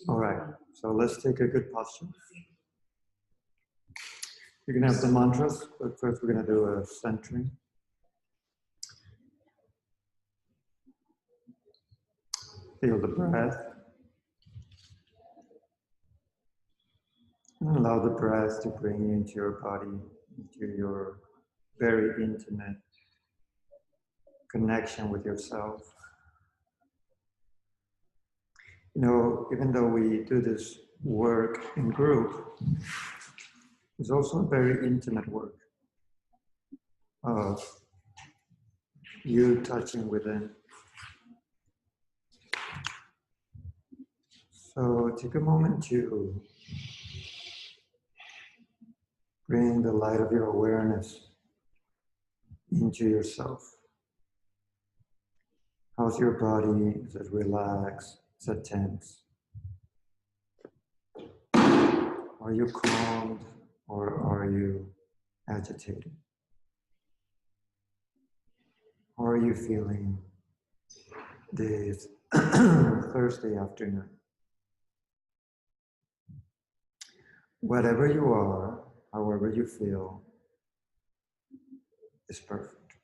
All right, so let's take a good posture. You're gonna have the mantras, but first we're gonna do a centering. Feel the breath. And allow the breath to bring you into your body, into your very intimate connection with yourself. You know, even though we do this work in group, it's also a very intimate work of you touching within. So take a moment to bring the light of your awareness into yourself. How's your body? Is it relaxed? Is it tense? Are you calmed or are you agitated? How are you feeling this Thursday afternoon? Whatever you are, however you feel, is perfect.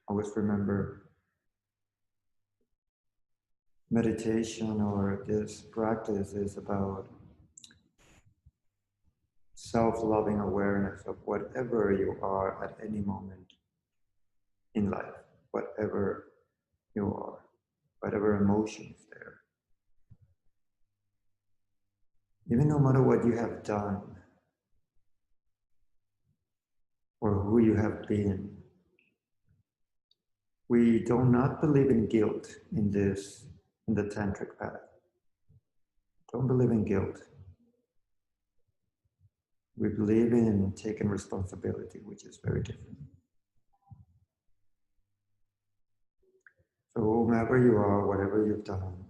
Always remember, meditation or this practice is about self-loving awareness of whatever you are at any moment in life, whatever you are, whatever emotions there. Even no matter what you have done or who you have been, we do not believe in guilt in the tantric path. Don't believe in guilt. We believe in taking responsibility, which is very different. So whomever you are, whatever you've done,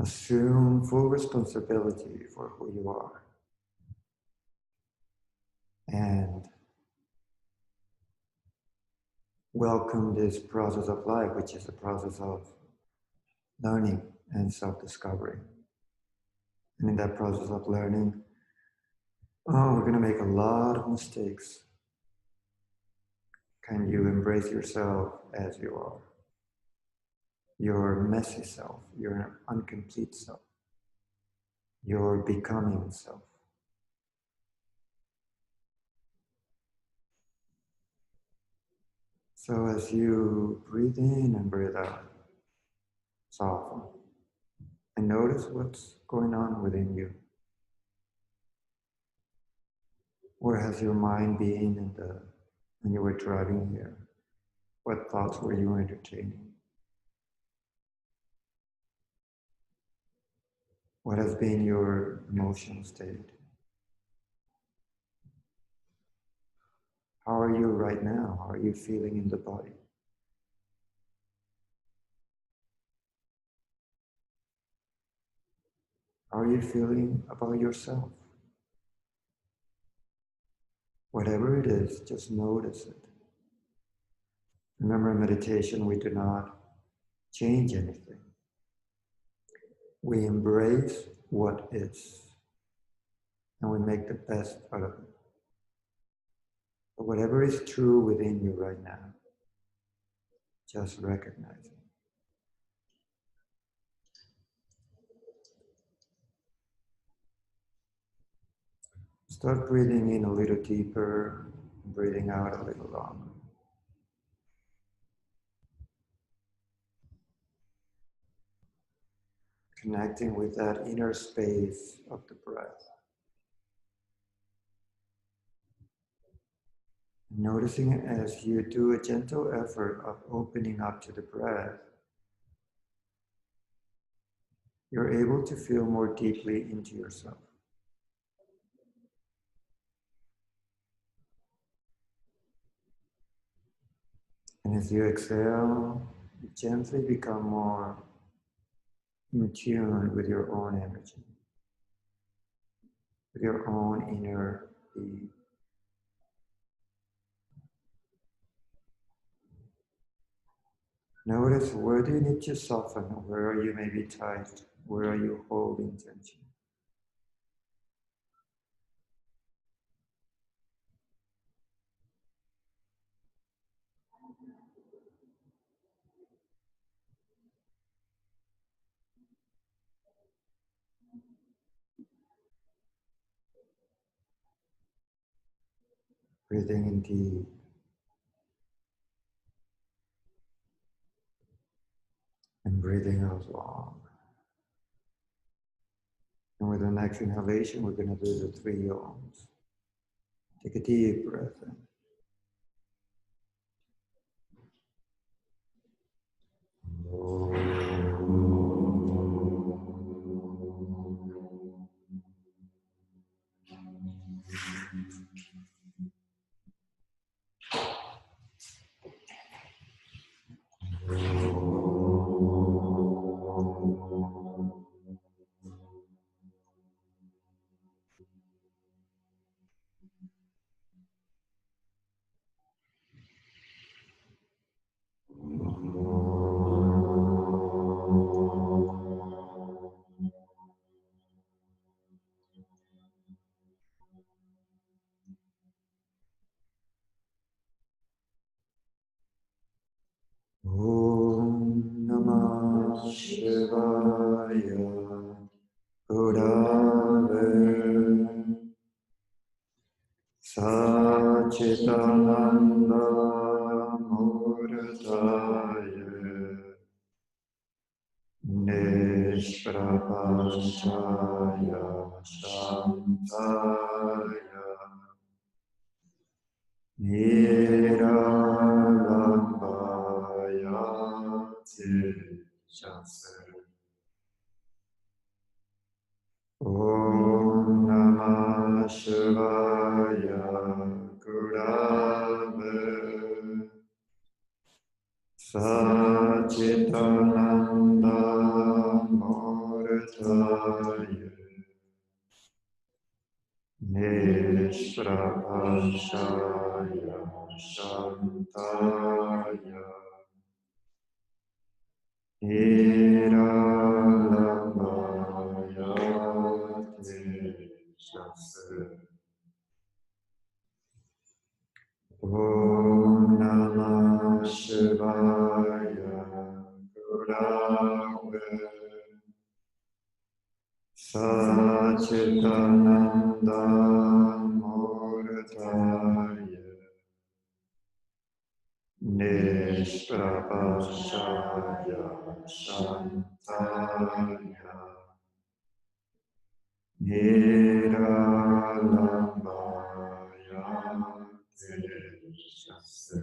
assume full responsibility for who you are. And welcome this process of life, which is a process of learning and self-discovery. And in that process of learning, we're going to make a lot of mistakes. Can you embrace yourself as you are? Your messy self, your incomplete self, your becoming self. So as you breathe in and breathe out, soften and notice what's going on within you. Where has your mind been when you were driving here? What thoughts were you entertaining? What has been your emotional state? How are you right now? How are you feeling in the body? How are you feeling about yourself? Whatever it is, just notice it. Remember, in meditation, we do not change anything. We embrace what is, and we make the best out of it. But whatever is true within you right now, just recognize it. Start breathing in a little deeper, breathing out a little longer. Connecting with that inner space of the breath. Noticing as you do a gentle effort of opening up to the breath, you're able to feel more deeply into yourself. And as you exhale, you gently become more in tune with your own energy, with your own inner being. Notice where do you need to soften, where are you maybe tight, where are you holding tension. Breathing in deep. And breathing out long. And with the next inhalation, we're going to do the 3 yawns. Take a deep breath in. Om Namah Shivaya Gurave Sachidananda Murtaya Nishprabhashaya Shantaya Niralambaya Tejase Om Namah Shivaya Gurave Sachidananda Murtaya Nishprabhashaya Shantaya Niralambaya Tejase Om Namah Shivaya Gurave Sachidananda Murtaya Nishprabhashaya Shantaya Niralambaya Tejase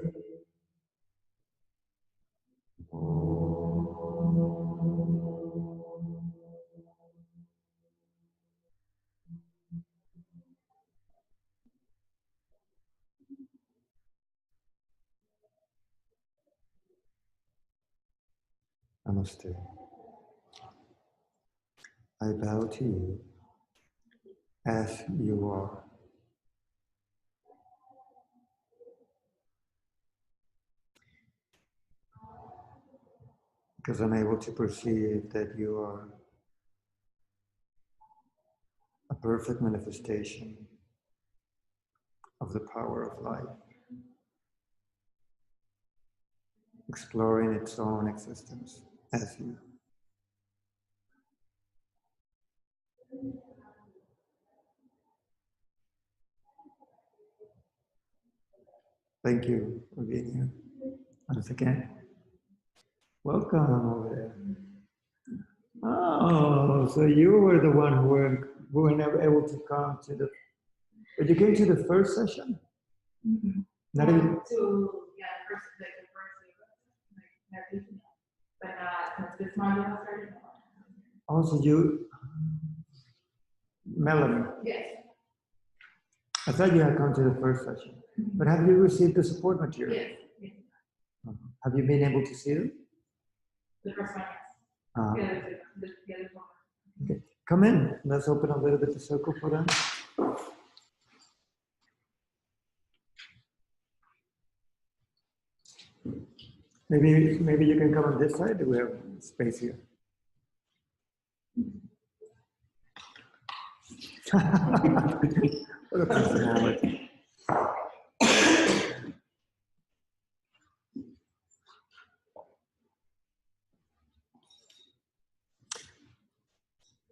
Namaste. I bow to you as you are. Because I'm able to perceive that you are a perfect manifestation of the power of life, exploring its own existence as you. Thank you for being here once again. Welcome over there. Oh, so you were the one who were never able to come to the. But you came to the first session. Mm-hmm. Not even. The first but this module started. Also, you, Melanie. Yes. I thought you had come to the first session, but have you received the support material? Yes. Yes. Have you been able to see them? The first one, yes. The other one. Okay. Come in. Let's open a little bit the circle for them. Maybe you can come on this side. We have space here. What a personality.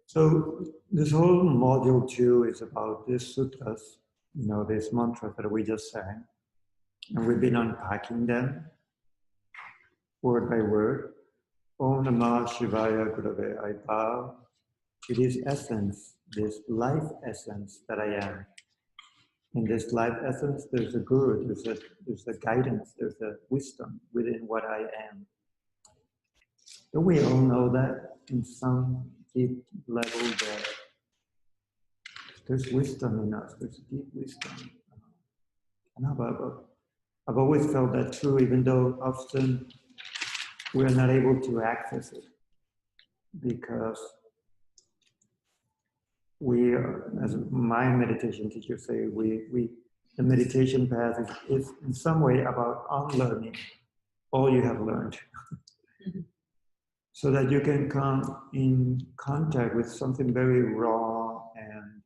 So this whole module 2 is about these sutras, you know, these mantras that we just sang. And we've been unpacking them word by word. Om Namah Shivaya Gurave. I bow to this essence, this life essence that I am. In this life essence, there's a guru, there's a guidance, there's a wisdom within what I am. Don't we all know that in some deep level that there's wisdom in us, there's deep wisdom. And I've always felt that too, even though often we're not able to access it because we are, as my meditation teacher say, the meditation path is in some way about unlearning all you have learned. So that you can come in contact with something very raw and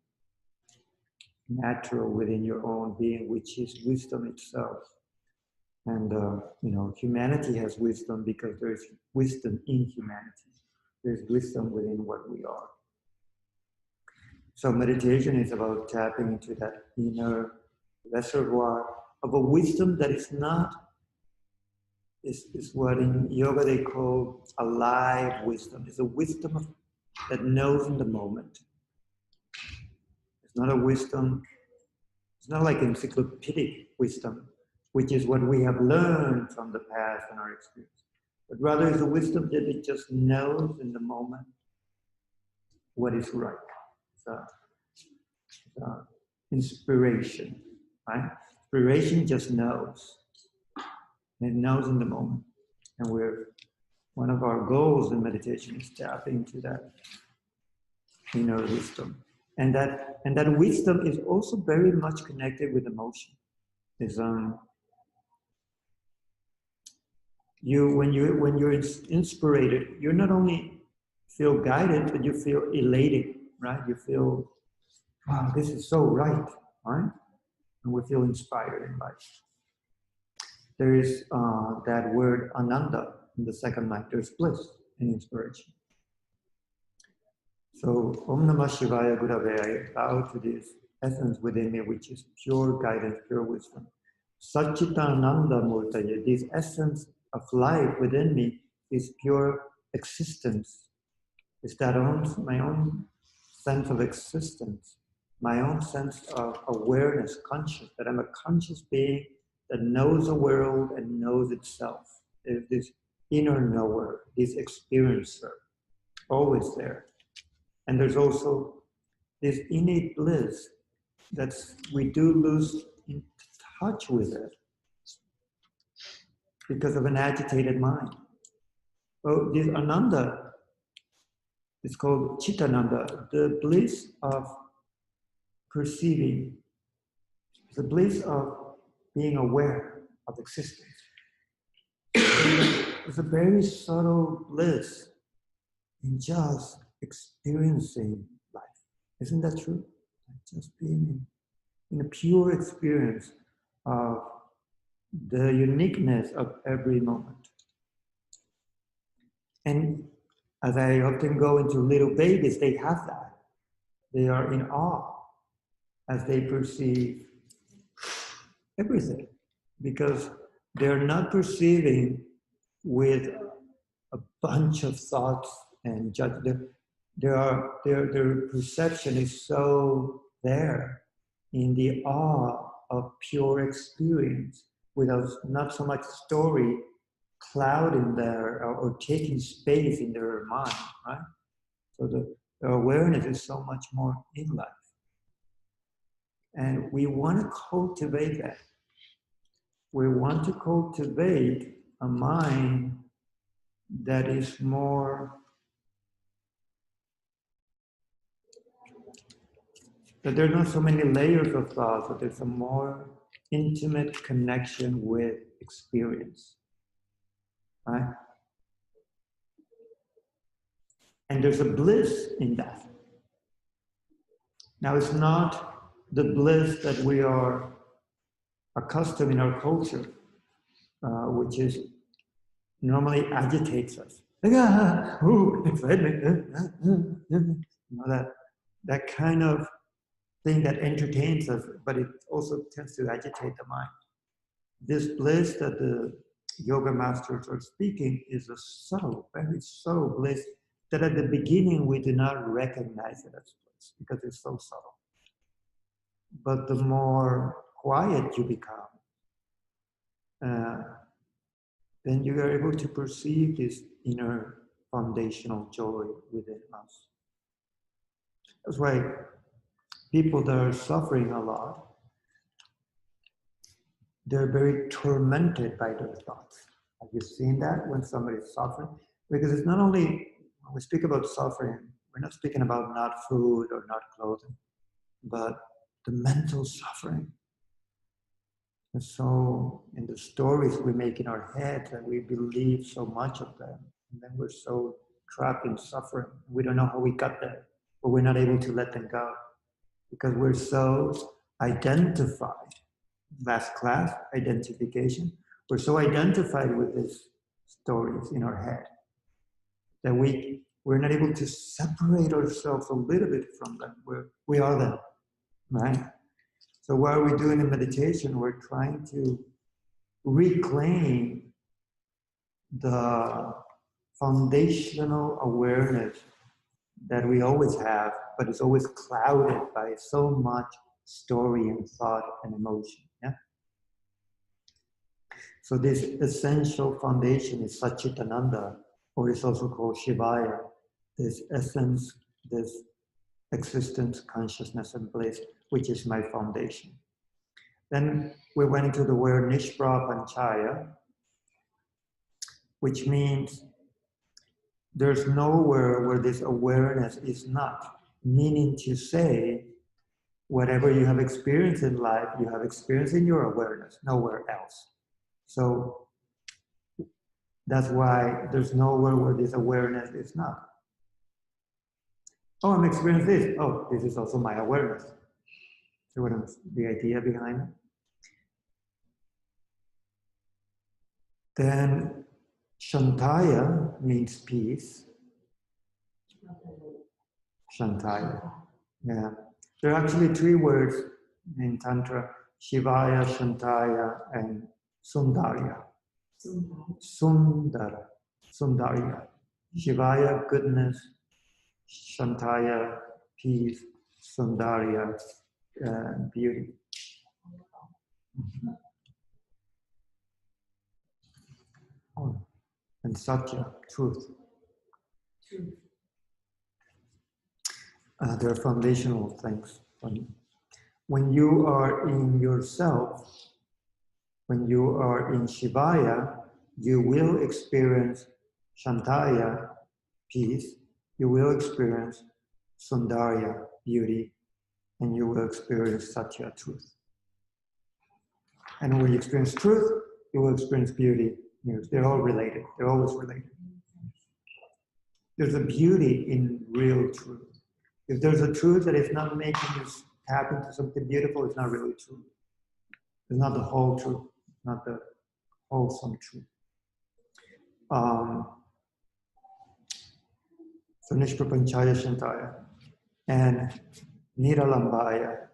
natural within your own being, which is wisdom itself. And you know, humanity has wisdom because there is wisdom in humanity. There's wisdom within what we are. So meditation is about tapping into that inner reservoir of a wisdom that is not, is what in yoga they call alive wisdom. It's a wisdom that knows in the moment. It's not a wisdom, it's not like encyclopedic wisdom, which is what we have learned from the past and our experience. But rather it's a wisdom that it just knows in the moment what is right. So, inspiration, right? Inspiration just knows. It knows in the moment. And one of our goals in meditation is tapping into that inner wisdom. And that wisdom is also very much connected with emotion. When you're inspired, you not only feel guided, but you feel elated, right? You feel, wow, this is so right? And we feel inspired in life. There is that word ananda in the second line. There's bliss and inspiration. So Om Namah Shivaya Gurave, I bow to this essence within me, which is pure guidance, pure wisdom. Satchitananda Murtaya, this essence of life within me is pure existence. It's my own sense of existence, my own sense of awareness, conscious, that I'm a conscious being that knows the world and knows itself. There's this inner knower, this experiencer, always there. And there's also this innate bliss that we do lose in touch with it because of an agitated mind. Oh, this ananda is called chitananda, the bliss of perceiving, the bliss of being aware of existence. It's a very subtle bliss in just experiencing life. Isn't that true? Just being in a pure experience of the uniqueness of every moment. And as I often go into little babies, they have that. They are in awe as they perceive everything, because they're not perceiving with a bunch of thoughts and judgment. Their perception is so there in the awe of pure experience, without not so much story clouding there or taking space in their mind, right? So the awareness is so much more in life. And we want to cultivate that. We want to cultivate a mind that is more, that there are not so many layers of thoughts, but there's a more intimate connection with experience. right? And there's a bliss in that. Now, it's not the bliss that we are accustomed in our culture, which is normally agitates us. Like, excitement, that kind of thing that entertains us, but it also tends to agitate the mind. This bliss that the yoga masters are speaking is a subtle, very subtle bliss that at the beginning we do not recognize it as bliss because it's so subtle. But the more quiet you become, then you are able to perceive this inner foundational joy within us. That's why people that are suffering a lot, they're very tormented by their thoughts. Have you seen that when somebody is suffering? Because it's not only, when we speak about suffering, we're not speaking about not food or not clothing, but the mental suffering. And so in the stories we make in our head that we believe so much of them, and then we're so trapped in suffering. We don't know how we got there, but we're not able to let them go because we're so identified. Last class, identification. We're so identified with these stories in our head that we're not able to separate ourselves a little bit from them. We are them, right? So what are we doing in meditation? We're trying to reclaim the foundational awareness that we always have, but it's always clouded by so much story and thought and emotion. Yeah. So this essential foundation is Satchitananda, or it's also called Shivaya. This essence, this existence, consciousness, and bliss, which is my foundation. Then we went into the word Nishprapanchaya, which means there's nowhere where this awareness is not, meaning to say, whatever you have experienced in life, you have experienced in your awareness, nowhere else. So that's why there's nowhere where this awareness is not. Oh, I'm experiencing this. Oh, this is also my awareness. See what is the idea behind it? Then Shantaya means peace. Shantaya. Yeah. There are actually three words in Tantra: Shivaya, Shantaya, and Sundarya. Sundara. Sundarya. Shivaya, goodness. Shantaya, peace. Sundarya, beauty. Oh. And Satya, truth. They're foundational things. When you are in yourself, when you are in Shivaya, you will experience Shantaya, peace. You will experience Sundarya, beauty. And you will experience Satya, truth. And when you experience truth, you will experience beauty. They're all related. They're always related. There's a beauty in real truth. If there's a truth that is not making you tap into something beautiful, it's not really true. It's not the whole truth, not the wholesome truth. So Nishprapanchaya Shantaya and Niralambaya,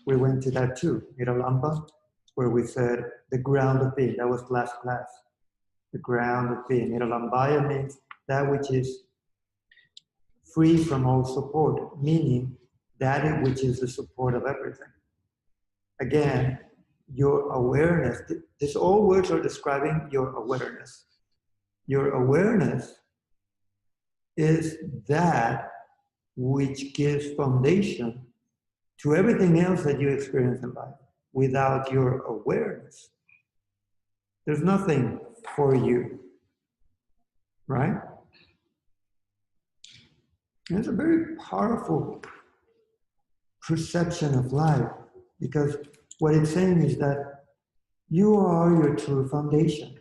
we went to that too. Niralamba, where we said the ground of being. That was last class. The ground of being. Niralambaya means that which is free from all support, meaning that which is the support of everything. Again, your awareness, these all words are describing your awareness. Your awareness is that which gives foundation to everything else that you experience in life. Without your awareness, there's nothing for you, right? And it's a very powerful perception of life, because what it's saying is that you are your true foundation.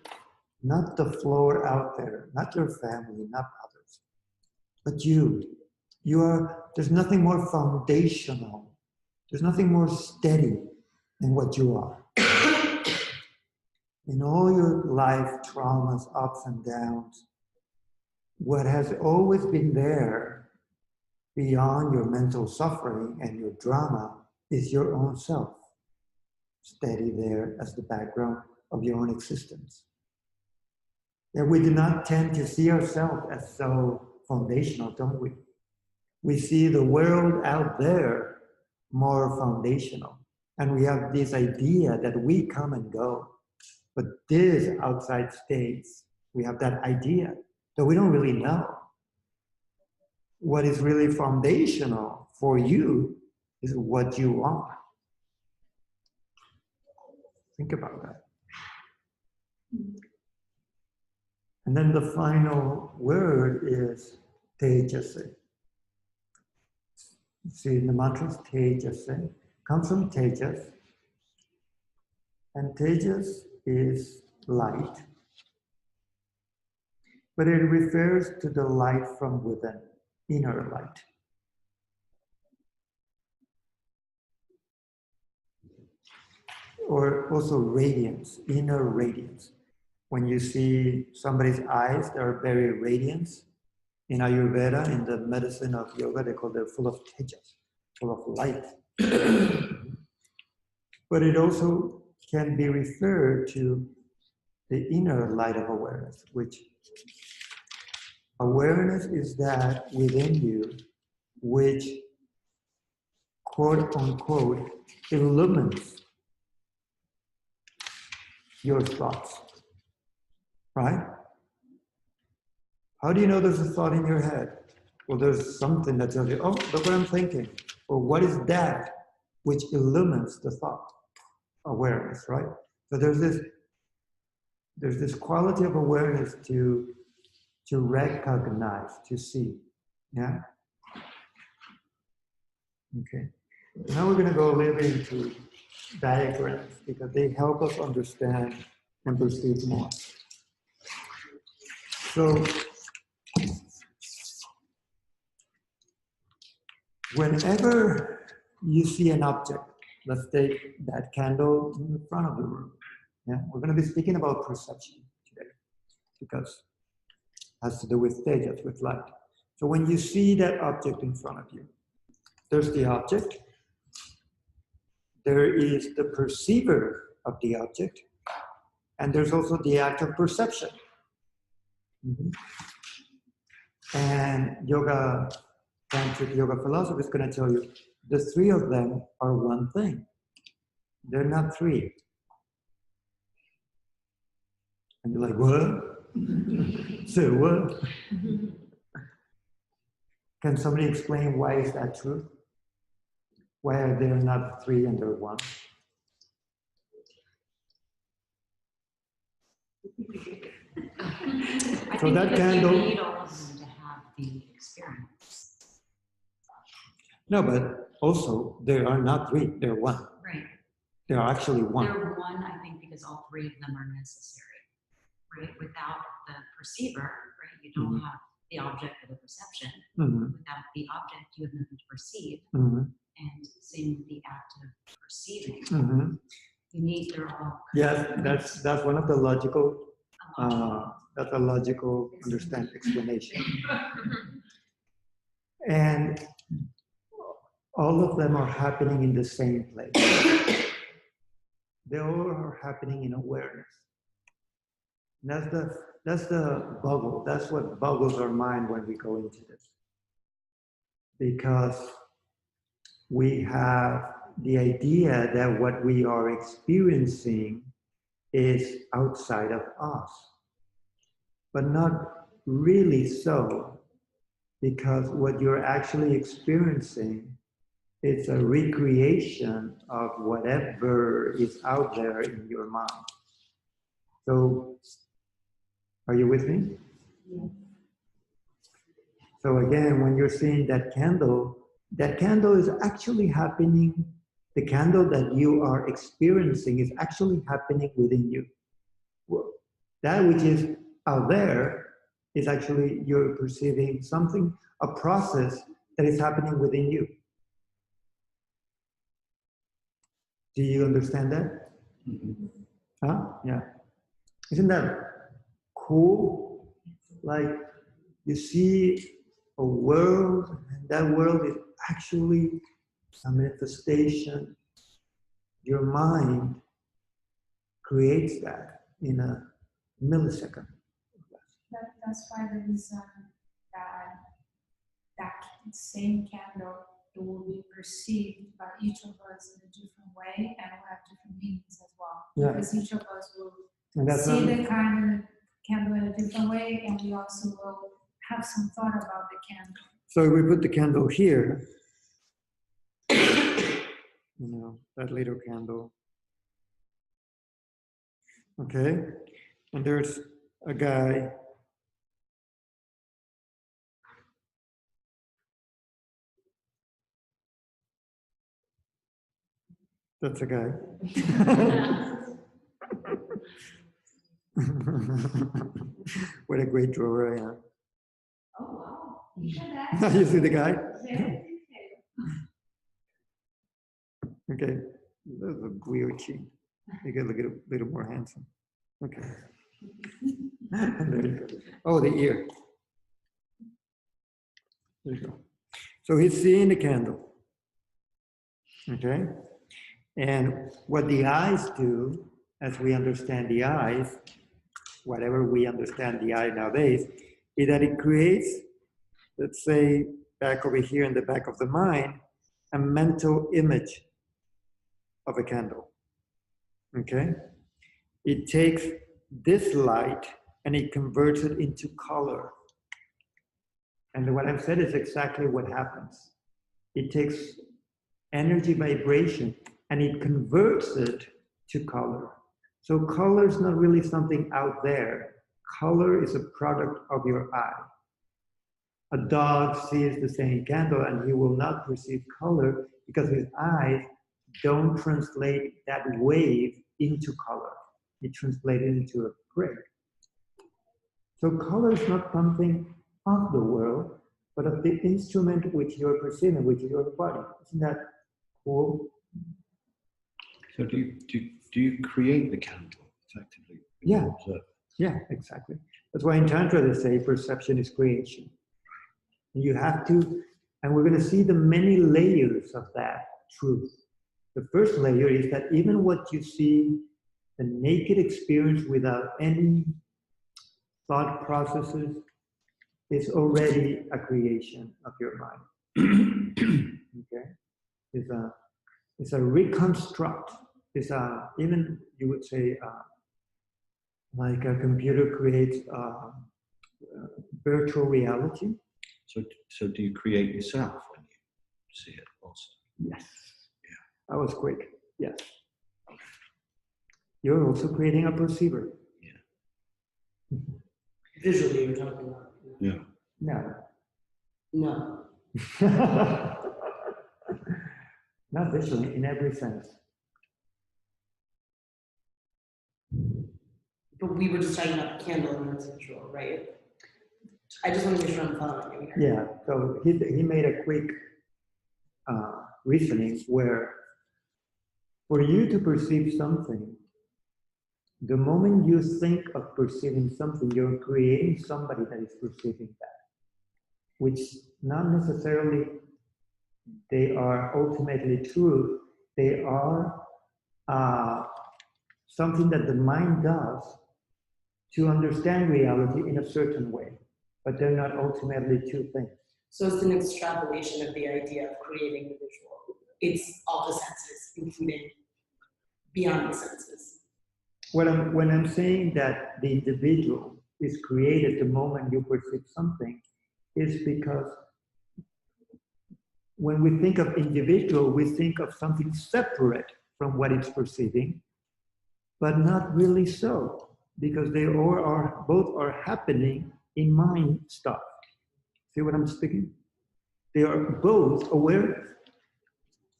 not the floor out there, not your family, not others, but you. There's nothing more foundational, there's nothing more steady than what you are. In all your life traumas, ups and downs, what has always been there beyond your mental suffering and your drama is your own self, steady there as the background of your own existence. And we do not tend to see ourselves as so foundational, don't we? We see the world out there more foundational. And we have this idea that we come and go. But this outside states, we have that idea that we don't really know. What is really foundational for you is what you are. Think about that. And then the final word is Tejase. See, the mantra is Tejase. Comes from Tejas. And Tejas is light. But it refers to the light from within, inner light. Or also radiance, inner radiance. When you see somebody's eyes, they are very radiant. In Ayurveda, in the medicine of yoga, they call them full of tejas, full of light. But it also can be referred to the inner light of awareness, which awareness is that within you, which quote unquote illumines your thoughts. Right? How do you know there's a thought in your head? Well, there's something that tells you, oh, look what I'm thinking. Or what is that which illumines the thought? Awareness, right? So there's this quality of awareness to recognize, to see. Yeah? Okay. Now we're going to go a little bit into diagrams because they help us understand and perceive more. So, whenever you see an object, let's take that candle in the front of the room. Yeah, we're going to be speaking about perception today because it has to do with tejas, with light. So when you see that object in front of you, there's the object, there is the perceiver of the object, and there's also the act of perception. And tantric yoga philosophy is going to tell you the three of them are one thing. They're not three. And you're like, what? So what? Can somebody explain why is that true? Why are there not three and they're one? So that candle. You need all of them to have the experience. No, but also there are not three, they're one. Right. They are actually one. They're one, I think, because all three of them are necessary. Right? Without the perceiver, right, you don't have the object of the perception. Without the object, you have nothing to perceive. And same with the act of perceiving. You need their all. Yes, that's one of the logical. That's a logical explanation. And all of them are happening in the same place. They all are happening in awareness. That's the bubble. That's what boggles our mind when we go into this. Because we have the idea that what we are experiencing is outside of us. But not really so, because what you're actually experiencing is a recreation of whatever is out there in your mind. So, are you with me? Yeah. So again, when you're seeing that candle is actually happening, the candle that you are experiencing is actually happening within you. That which is out there is actually you're perceiving something, a process that is happening within you. Do you understand that? Mm-hmm. Huh? Yeah. Isn't that cool? Like you see a world, and that world is actually a manifestation. Your mind creates that in a millisecond. That's why there is that same candle, it will be perceived by each of us in a different way and will have different meanings as well. Yeah. Because each of us will And see the kind of candle in a different way, and we also will have some thought about the candle. so if we put the candle here, you know, that little candle. Okay, and there's a guy. That's a guy. What a great drawer I am. Oh, wow. You said that. You see the guy? Very Okay, that's a weird chin. You get a little more handsome. Okay. There you go. Oh, the ear. There you go. So he's seeing the candle. Okay? And what the eyes do, as we understand the eyes, whatever we understand the eye nowadays, is that it creates, let's say, back over here in the back of the mind, a mental image of a candle. Okay? It takes this light and it converts it into color. And what I've said is exactly what happens. It takes energy vibration and it converts it to color. So color is not really something out there. Color is a product of your eye. A dog sees the same candle and he will not perceive color because his eyes don't translate that wave into color. It translates it into a gray. So color is not something of the world, but of the instrument which you're perceiving, which is your body. Isn't that cool? So do you create the candle effectively? Yeah. Observe? Yeah, exactly. That's why in Tantra they say perception is creation. And you have to, and we're going to see the many layers of that truth. The first layer is that even what you see, the naked experience without any thought processes, is already a creation of your mind. Okay? It's a reconstruct. It's a, even you would say, like a computer creates virtual reality. So do you create yourself when you see it also? Yes. Yeah. That was quick. Yes. You're also creating a perceiver. Yeah. Visually, you're talking about. Yeah. No. No. Not visually, in every sense. But we were just talking about the candle and it's visual, right? I just want to make sure I'm following you here. Yeah, so he made a quick reasoning where for you to perceive something, the moment you think of perceiving something, you're creating somebody that is perceiving that, which not necessarily they are ultimately true. They are something that the mind does to understand reality in a certain way, but they're not ultimately two things. So it's an extrapolation of the idea of creating the visual. It's all the senses, including beyond the senses. When I'm saying that the individual is created the moment you perceive something, is because when we think of individual, we think of something separate from what it's perceiving, but not really so, because they all are, both are happening in mind stuff. See what I'm speaking? They are both awareness.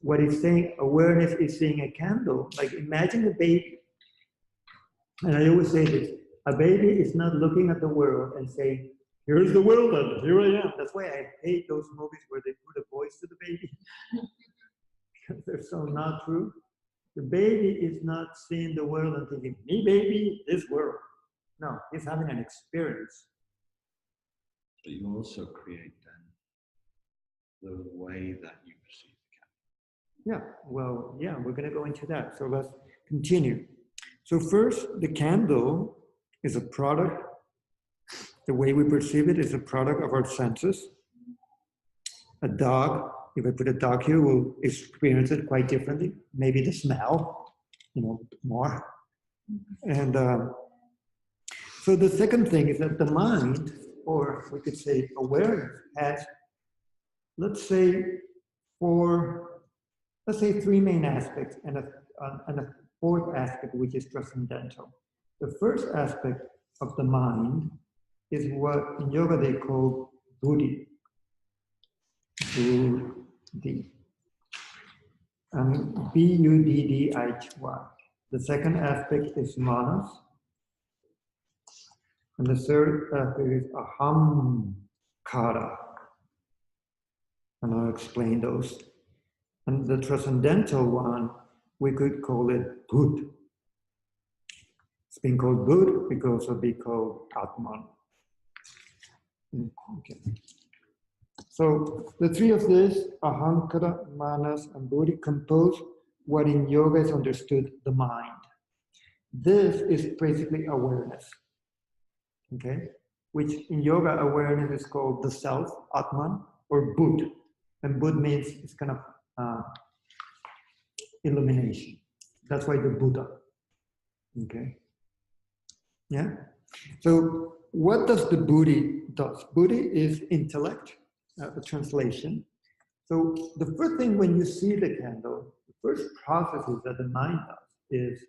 What it's saying, awareness is seeing a candle. Like imagine a baby, and I always say this, A baby is not looking at the world and saying, here's the world and here I am. That's why I hate those movies where they put a voice to the baby. Because they're so not true. The baby is not seeing the world and thinking, me baby, this world. No, he's having an experience. But you also create then the way that you perceive the candle. Yeah, well, yeah, we're going to go into that. So let's continue. So first, the candle is a product. The way we perceive it is a product of our senses. A dog, if I put a dog here, will experience it quite differently. Maybe the smell, more. And so the second thing is that the mind, or we could say awareness, has, let's say three main aspects and a fourth aspect, which is transcendental. The first aspect of the mind is what in yoga they call buddhi. Buddhi. Buddhi. The second aspect is manas. And the third aspect is ahamkara. And I'll explain those. And the transcendental one, we could call it Bud. It's been called Bud, it could also be called Atman. Okay. So the three of these, ahankara, manas, and buddhi, compose what in yoga is understood the mind. This is basically awareness. Okay? Which in yoga awareness is called the self, Atman, or Bud. And Bud means it's kind of illumination. That's why the Buddha. Okay? Yeah? So what does the buddhi does? Buddhi is intellect, the translation. So the first thing when you see the candle, the first processes that the mind does is,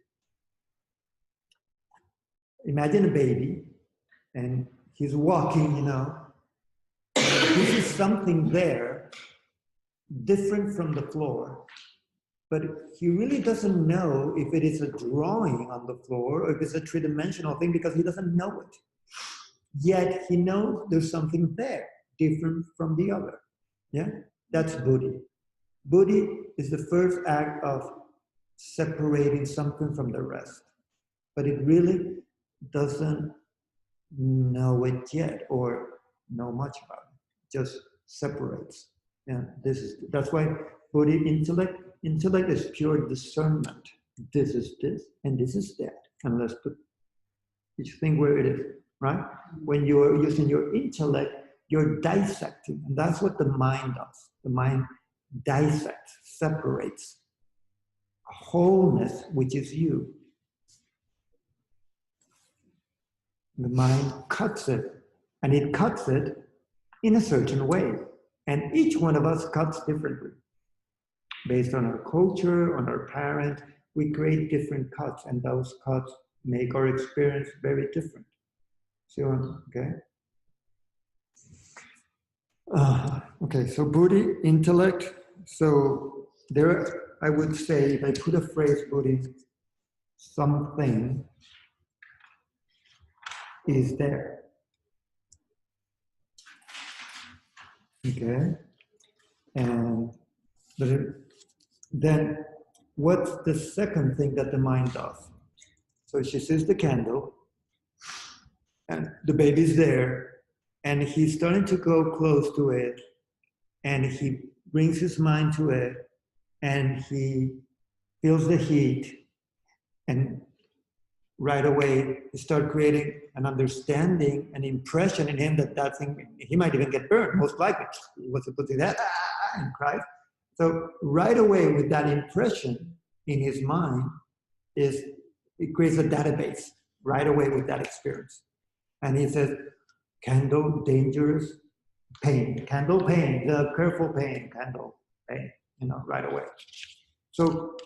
imagine a baby and he's walking, he sees something there different from the floor, but he really doesn't know if it is a drawing on the floor or if it's a three-dimensional thing because he doesn't know it. Yet he knows there's something there different from the other. Yeah, that's buddhi. Buddhi is the first act of separating something from the rest, but it really doesn't know it yet or know much about it. Just separates. Yeah, that's why buddhi intellect is pure discernment. This is this and this is that, and let's put each thing where it is. Right? When you're using your intellect, you're dissecting, and that's what the mind does. The mind dissects, separates a wholeness, which is you. The mind cuts it, and it cuts it in a certain way. And each one of us cuts differently. Based on our culture, on our parent, we create different cuts, and those cuts make our experience very different. Okay. Okay, so buddhi, intellect. So there, I would say, if I put a phrase, buddhi, something is there. Okay. And then what's the second thing that the mind does? So she sees the candle, and the baby's there, and he's starting to go close to it, and he brings his mind to it, and he feels the heat, and right away he starts creating an understanding, an impression in him that thing, he might even get burned, most likely. He was supposed to do that and cry. So right away with that impression in his mind, it creates a database right away with that experience. And he says, candle, dangerous, pain. Candle, pain, the careful pain, candle, pain, right away. So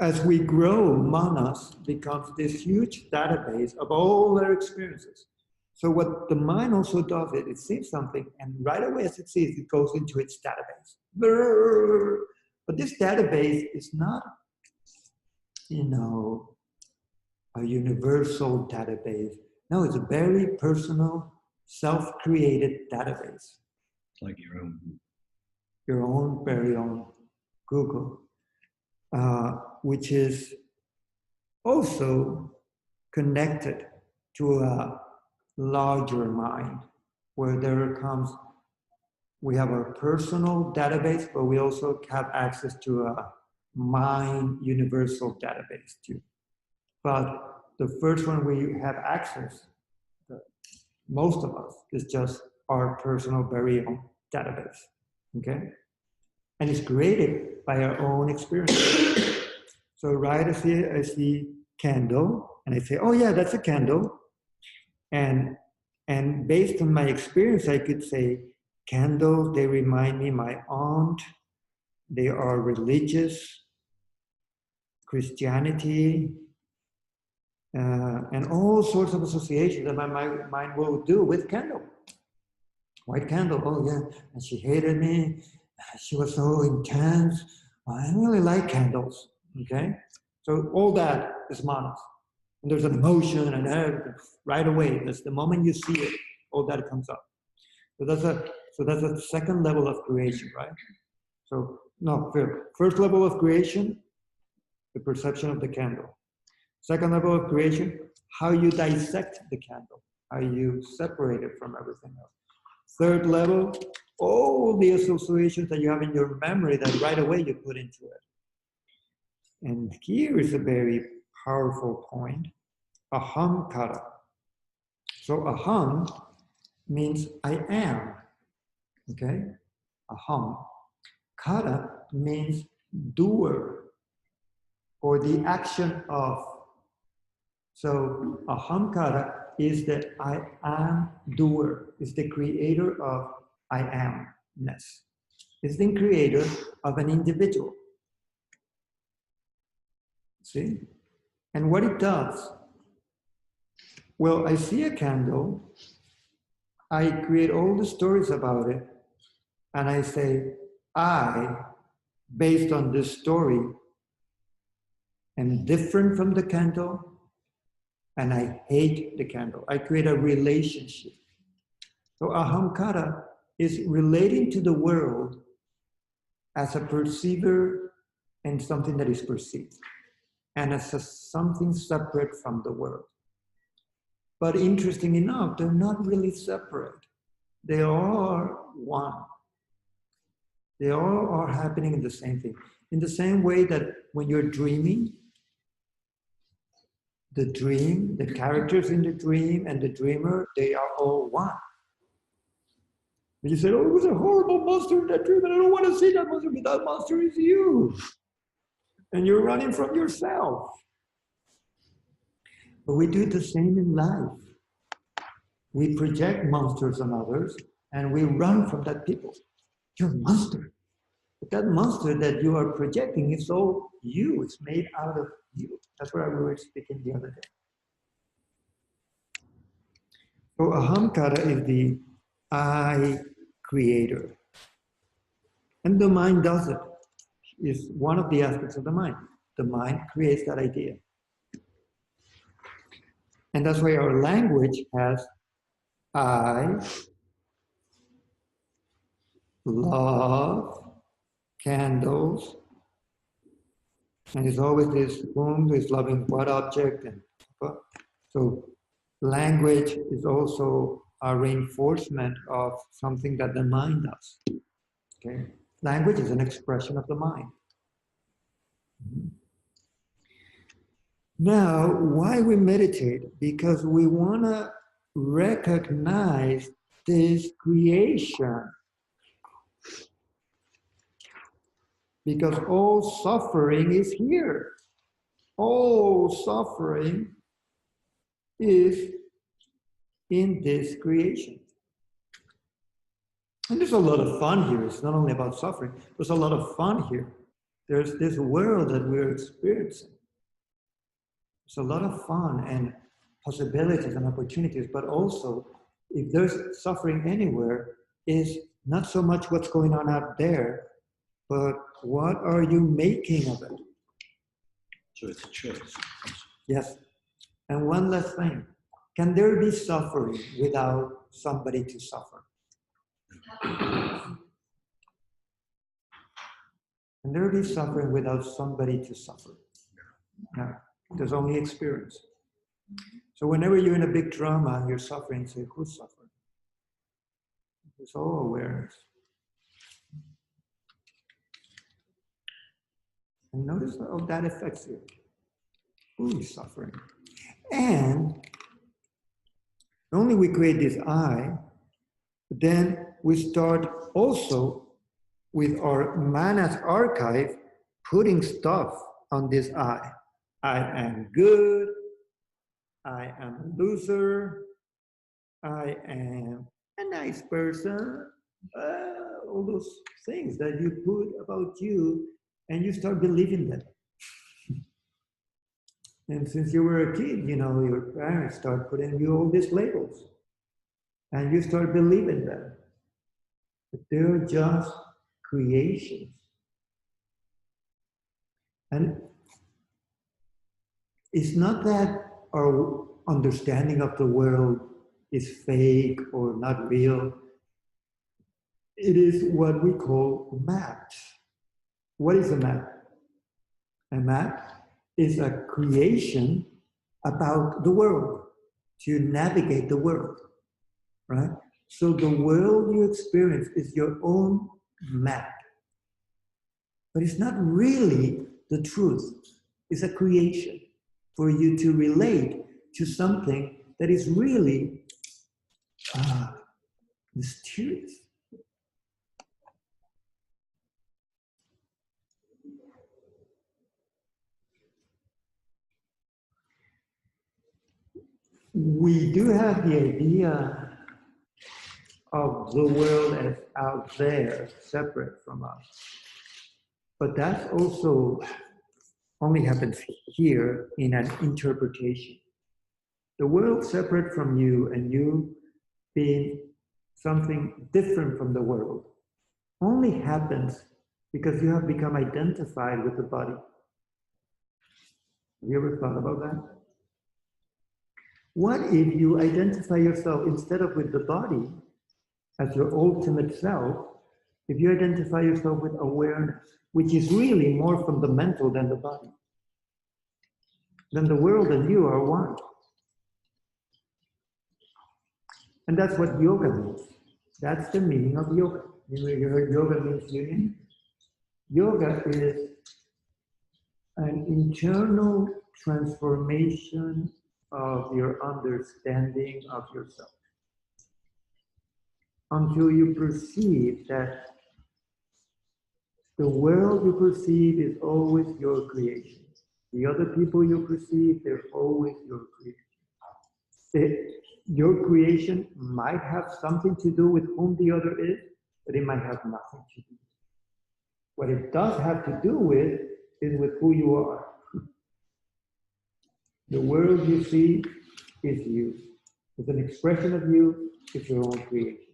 as we grow, manas becomes this huge database of all their experiences. So what the mind also does, it sees something, and right away as it sees, it goes into its database. But this database is not, a universal database. No, it's a very personal, self-created database. It's like your own very own Google, which is also connected to a larger mind, where we have our personal database, but we also have access to a mind universal database too. But the first one we have access, most of us, is just our personal very own database, okay? And it's created by our own experience. So right, I see candle, and I say, oh yeah, that's a candle. And based on my experience, I could say, candles, they remind me my aunt, they are religious, Christianity, and all sorts of associations that my mind will do with candle. White candle, oh yeah, and she hated me, she was so intense, I don't really like candles, okay? So all that is manas. And there's an emotion and everything right away. That's the moment you see it, all that comes up. So that's a second level of creation, right? So no, first level of creation, the perception of the candle. Second level of creation, how you dissect the candle, how you separate it from everything else. Third level, all the associations that you have in your memory that right away you put into it. And here is a very powerful point, aham kara. So aham means I am, okay? Aham. Kara means doer, or the action of. So ahamkara is the I am doer, is the creator of I amness. It's the creator of an individual. See? And what it does, well, I see a candle, I create all the stories about it, and I say, I, based on this story, am different from the candle, and I hate the candle. I create a relationship. So ahamkara is relating to the world as a perceiver and something that is perceived, and as something separate from the world. But interesting enough, they're not really separate. They are one. They all are happening in the same thing. In the same way that when you're dreaming, the dream, the characters in the dream and the dreamer, they are all one. And you say, oh, it was a horrible monster in that dream, and I don't want to see that monster, but that monster is you. And you're running from yourself. But we do the same in life. We project monsters on others, and we run from that people. You're a monster. But that monster that you are projecting is all you. It's made out of you. That's what we were speaking the other day. So ahamkara is the I creator. And the mind does it. It's one of the aspects of the mind. The mind creates that idea. And that's why our language has I love candles. And it's always this whom is loving what object. And so language is also a reinforcement of something that the mind does. Okay? Language is an expression of the mind. Now, why we meditate? Because we want to recognize this creation. Because all suffering is here. All suffering is in this creation. And there's a lot of fun here. It's not only about suffering. There's a lot of fun here. There's this world that we're experiencing. There's a lot of fun and possibilities and opportunities, but also, if there's suffering anywhere, is not so much what's going on out there, but what are you making of it? So it's a choice. Yes. And one last thing. Can there be suffering without somebody to suffer? Can there be suffering without somebody to suffer? No. There's only experience. So whenever you're in a big drama and you're suffering, say, who's suffering? It's all awareness. And notice how that affects you. Who is suffering? And not only we create this I, but then we start also with our Manas archive putting stuff on this I. I am good. I am a loser. I am a nice person. All those things that you put about you, and you start believing them. And since you were a kid, your parents start putting you all these labels. And you start believing them. But they're just creations. And it's not that our understanding of the world is fake or not real. It is what we call maps. What is a map? A map is a creation about the world, to navigate the world, right? So the world you experience is your own map. But it's not really the truth. It's a creation for you to relate to something that is really mysterious. We do have the idea of the world as out there, separate from us. But that also only happens here in an interpretation. The world separate from you and you being something different from the world only happens because you have become identified with the body. Have you ever thought about that? What if you identify yourself instead of with the body as your ultimate self, if you identify yourself with awareness, which is really more fundamental than the body? Then the world and you are one. And that's what yoga means. That's the meaning of yoga. You heard yoga means union? Yoga is an internal transformation of your understanding of yourself, until you perceive that the world you perceive is always your creation. The other people you perceive, they're always your creation. Your creation might have something to do with whom the other is, but it might have nothing to do. What it does have to do with is with who you are. The world you see is you. It's an expression of you, it's your own creation.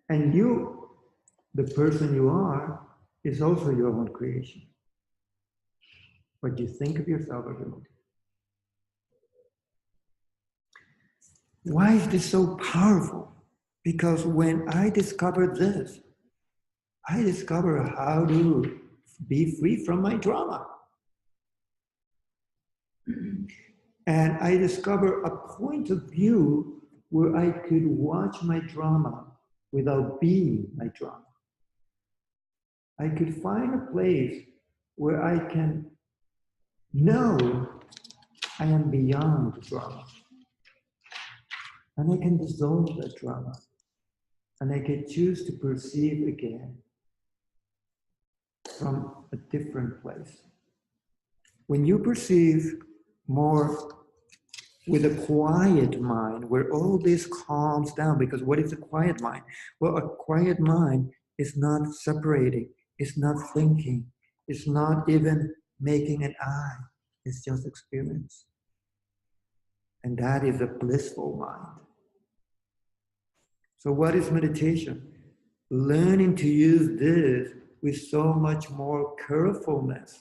And you, the person you are, is also your own creation. What you think of yourself as your own. Why is this so powerful? Because when I discovered this, I discovered how to be free from my drama. And I discovered a point of view where I could watch my drama without being my drama. I could find a place where I can know I am beyond the drama. And I can dissolve that drama. And I can choose to perceive again from a different place. When you perceive more with a quiet mind, where all this calms down, because what is a quiet mind? Well, a quiet mind is not separating, it's not thinking, it's not even making an I, it's just experience. And that is a blissful mind. So what is meditation? Learning to use this with so much more carefulness.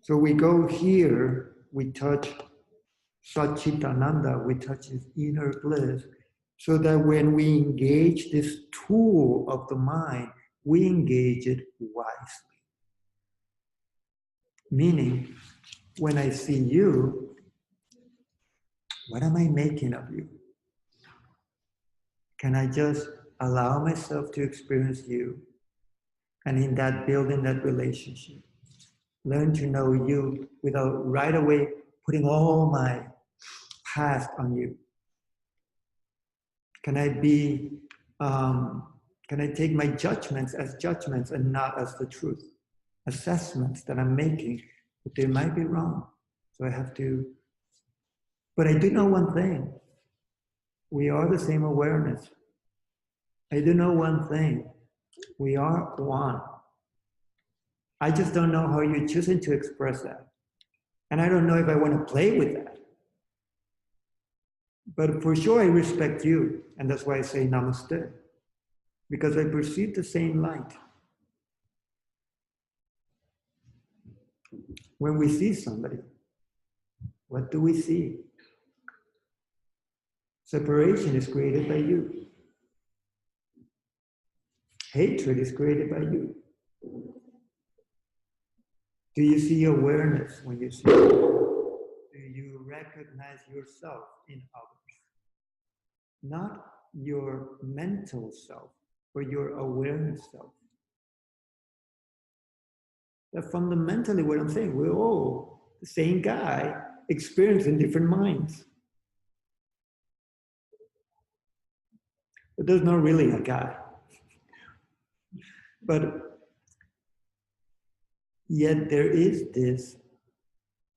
So we go here, we touch Satchitananda, we touch his inner bliss, so that when we engage this tool of the mind, we engage it wisely. Meaning, when I see you, what am I making of you? Can I just allow myself to experience you? And in that, building that relationship, learn to know you without right away putting all my past on you. Can I take my judgments as judgments and not as the truth? Assessments that I'm making, but they might be wrong. So I have to, but I do know one thing. We are the same awareness. I do know one thing. We are one. I just don't know how you're choosing to express that. And I don't know if I want to play with that. But for sure, I respect you. And that's why I say namaste. Because I perceive the same light. When we see somebody, what do we see? Separation is created by you. Hatred is created by you. Do you see awareness when you see others? Do you recognize yourself in others? Not your mental self, but your awareness self. That fundamentally what I'm saying, we're all the same guy experiencing different minds. But there's not really a guy. But yet there is this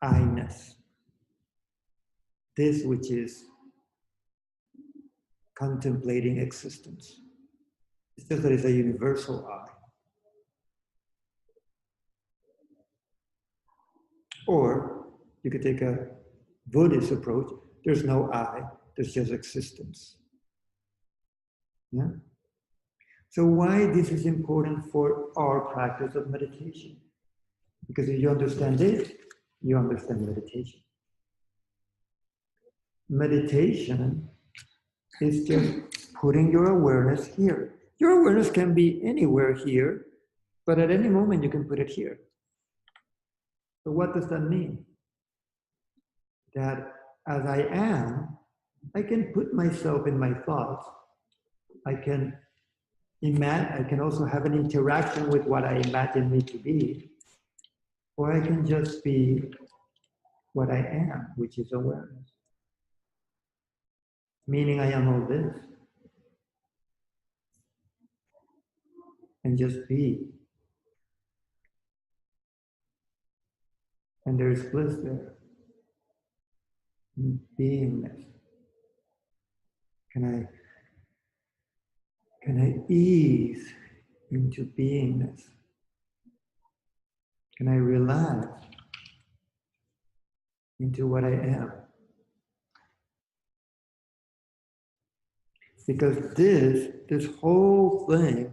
I-ness. This which is contemplating existence. It's just that it's a universal I. Or you could take a Buddhist approach. There's no I, there's just existence. Yeah? So why this is important for our practice of meditation? Because if you understand this, you understand meditation. Meditation is just putting your awareness here. Your awareness can be anywhere here, but at any moment you can put it here. So what does that mean? That as I am, I can put myself in my thoughts. I can also have an interaction with what I imagine me to be, or I can just be what I am, which is awareness. Meaning I am all this. And just be. And there's bliss there. Beingness. Can I ease into beingness? Can I relax into what I am? Because this whole thing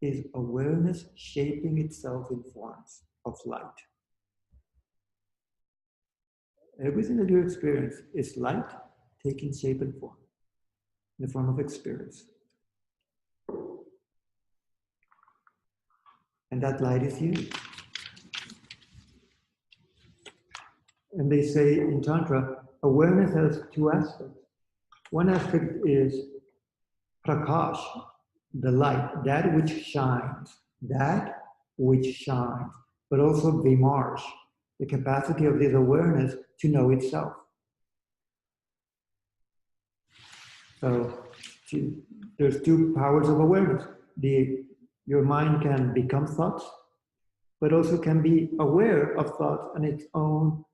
is awareness shaping itself in forms of light. Everything that you experience is light taking shape and form, in the form of experience. And that light is you. And they say in Tantra, awareness has two aspects. One aspect is prakash, the light, that which shines, but also vimarsh, the capacity of this awareness to know itself. So there's two powers of awareness. Your mind can become thoughts, but also can be aware of thoughts and its own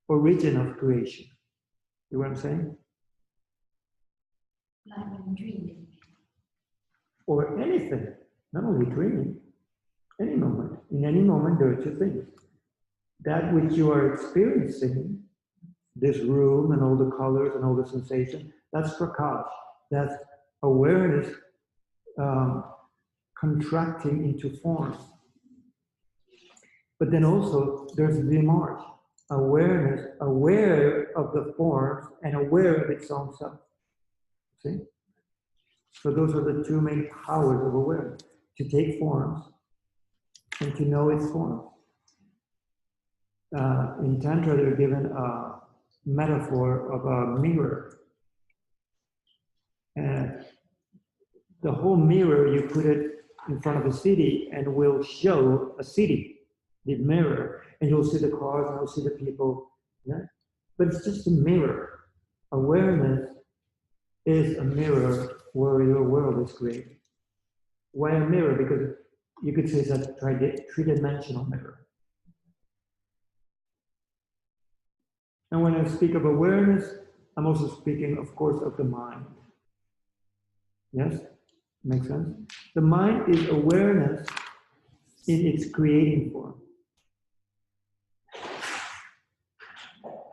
origin of creation. You know what I'm saying? Like when dreaming. Or anything, not only dreaming, any moment. In any moment, there are two things. That which you are experiencing, this room and all the colors and all the sensation, that's prakash. That's awareness contracting into form. But then also there's the march, awareness, aware of the forms and aware of its own self. See? So those are the two main powers of awareness, to take forms and to know its form. In Tantra, they're given a metaphor of a mirror. And the whole mirror, you put it in front of a city and will show a city, the mirror, and you'll see the cars and you'll see the people. Yeah? But it's just a mirror. Awareness is a mirror where your world is created. Why a mirror? Because you could say it's a three-dimensional mirror. And when I speak of awareness, I'm also speaking, of course, of the mind. Yes? Makes sense? The mind is awareness in its creating form.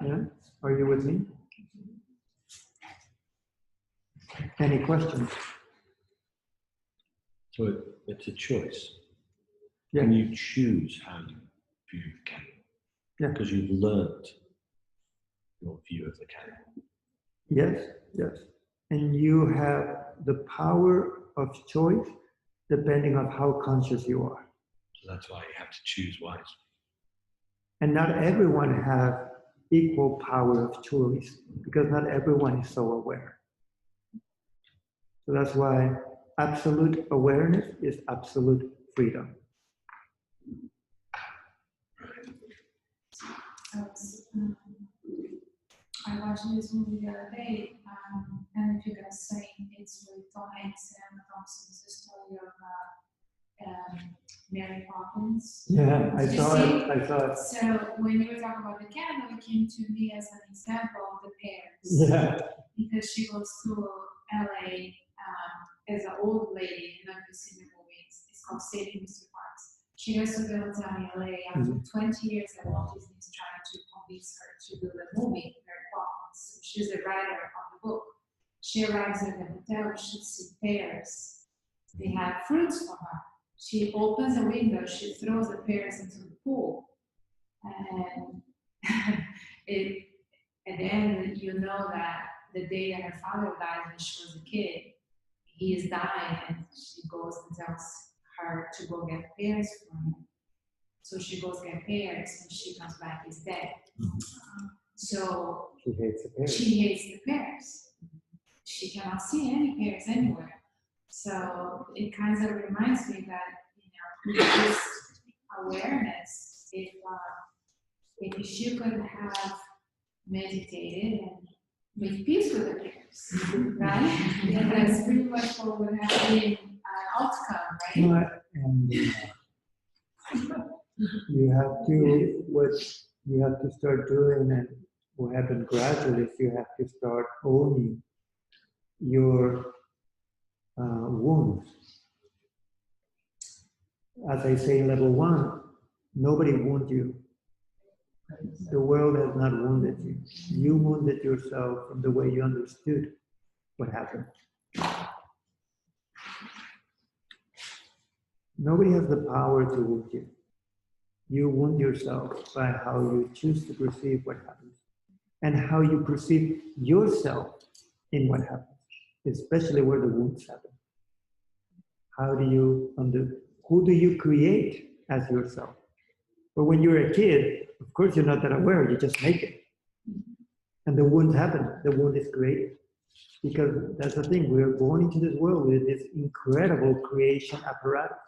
Yeah? Are you with me? Any questions? So it's a choice. Yeah. And you choose how you view the candle. Yeah. Because you've learned your view of the candle. Yes, yes. And you have the power of choice depending on how conscious you are. So that's why you have to choose wisely. And not everyone has equal power of choice because not everyone is so aware. So that's why absolute awareness is absolute freedom. I watched this movie the other day, and if you guys saying it's with Tom Hanks and Thompson's the story of Mary Poppins. Yeah, I Did you saw see? it. I saw it. So when you were talking about the candle, it came to me as an example of the pears. Yeah. Because she goes to LA as an old lady, and I've seen the movie. It's called Saving Mr. Parks. She goes to the hotel in LA after 20 years that Walt Disney is trying to convince her to do the movie, Mary Poppins. So she's the writer of the book. She arrives at the hotel, she sees pears. They have fruits for her. She opens a window, she throws the pears into the pool. And at the end, you know that the day that her father died when she was a kid, he is dying, and she goes and tells her to go get pears for him. So she goes get pears, and she comes back, he's dead. So She hates the pears. she hates the pears. She cannot see any pears anywhere. So it kind of reminds me that, this awareness, if she could have meditated and made peace with the pears, right? And that's pretty much what would have been outcome, right? And what you have to start doing, and what happened gradually is you have to start owning your wounds. As I say in level 1, nobody wounded you. The world has not wounded you. You wounded yourself from the way you understood what happened. Nobody has the power to wound you. You wound yourself by how you choose to perceive what happens and how you perceive yourself in what happens, especially where the wounds happen. How do you who do you create as yourself? But when you're a kid, of course you're not that aware, you just make it. And the wound happens, the wound is created. Because that's the thing, we're born into this world with this incredible creation apparatus.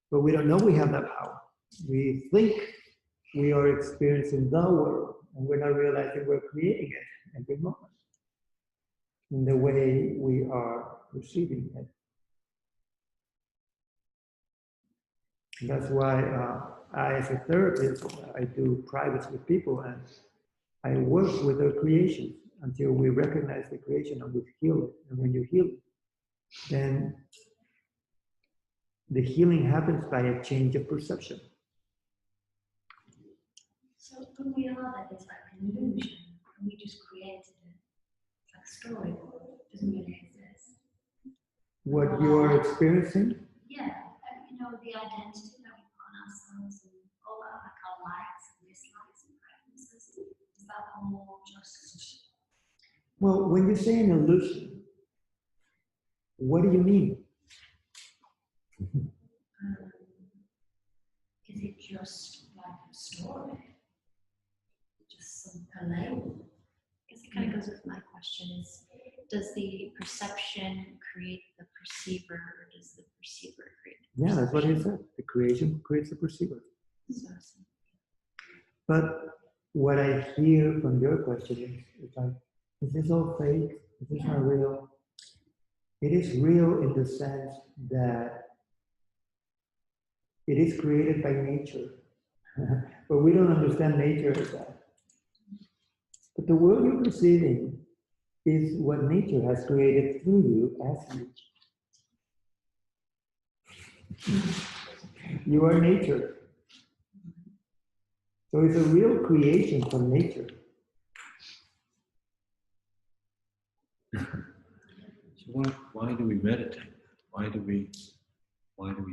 But we don't know we have that power. We think we are experiencing the world, and we're not realizing we're creating it every moment in the way we are perceiving it. And that's why I, as a therapist, I do privates with people, and I work with their creations until we recognize the creation and we heal it. And when you heal it, then the healing happens by a change of perception. So when we are that it's like an illusion, and we just created it, it's like a storyboard, it doesn't really exist. What you are experiencing? Yeah, the identity that we put on ourselves and all that Well, when you say an illusion, what do you mean? Is it just like a story? Just some parallel? I guess it kind of goes with my question is, does the perception create the perceiver, or does the perceiver create the Yeah, that's what he perception? said. The creation creates the perceiver. So, But what I hear from your question is like, is this all fake? Is this not real? It is real in the sense that it is created by nature. But we don't understand nature as that. But the world you're perceiving is what nature has created through you as you. You are nature. So it's a real creation from nature. So why do we meditate? Why do we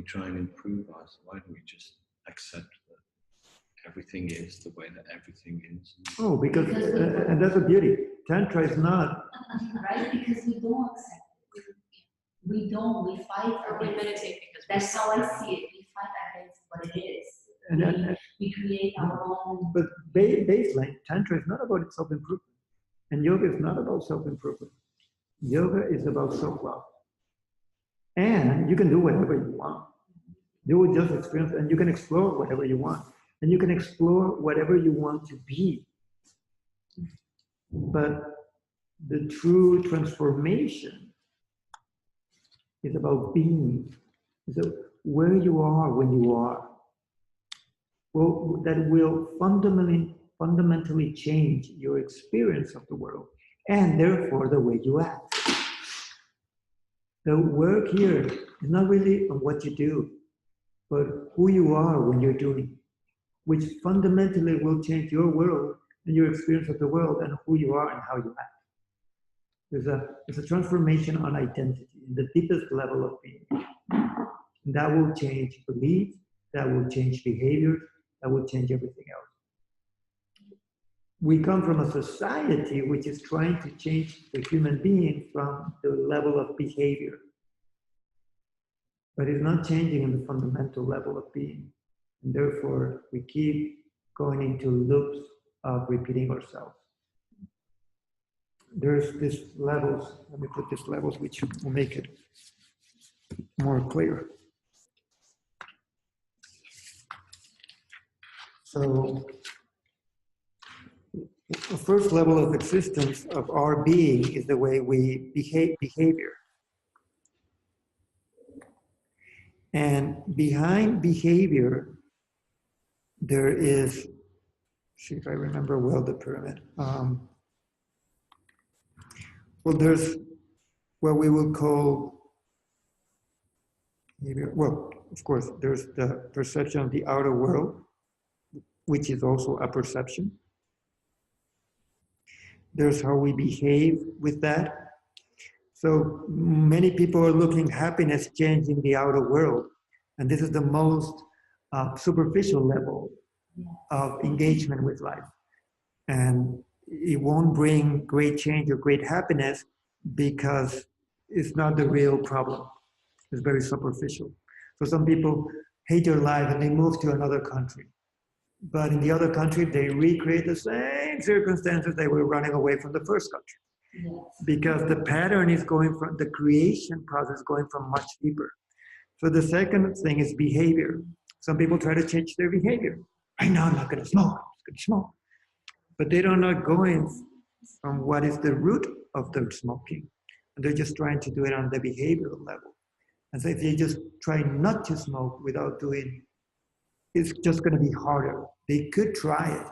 try and improve us? Why do we just accept that everything is the way that everything is? Oh, because, and that's the beauty. Tantra is not. right? Because we don't accept it. We don't, we fight Or we against meditate it. because That's how I see it. We fight against what it is. We create our own. But baseline, Tantra is not about self-improvement. And yoga is not about self-improvement. Yoga is about self-love. And you can do whatever you want. You will just experience, and you can explore whatever you want. And you can explore whatever you want to be. But the true transformation is about being. So where you are when you are. Well, that will fundamentally change your experience of the world and therefore the way you act. The work here is not really on what you do, but who you are when you're doing, which fundamentally will change your world and your experience of the world and who you are and how you act. There's a transformation on identity, the deepest level of being. And that will change beliefs, that will change behaviors, that will change everything else. We come from a society which is trying to change the human being from the level of behavior. But it's not changing in the fundamental level of being. And therefore, we keep going into loops of repeating ourselves. There's these levels, let me put these levels which will make it more clear. So, the first level of existence of our being is the way we behavior. And behind behavior, there is, see if I remember well the pyramid. Well, there's what we will call behavior. Well, of course, there's the perception of the outer world, which is also a perception. There's how we behave with that. So many people are looking happiness changing the outer world. And this is the most superficial level of engagement with life. And it won't bring great change or great happiness because it's not the real problem. It's very superficial. So some people hate their life and they move to another country. But in the other country, they recreate the same circumstances they were running away from the first country. Yes. Because the pattern is going from, the creation process going from much deeper. So the second thing is behavior. Some people try to change their behavior. Right now, I'm not going to smoke. I'm just going to smoke. But they are not going from what is the root of their smoking. And they're just trying to do it on the behavioral level. And so if they just try not to smoke without doing, it's just going to be harder. They could try it,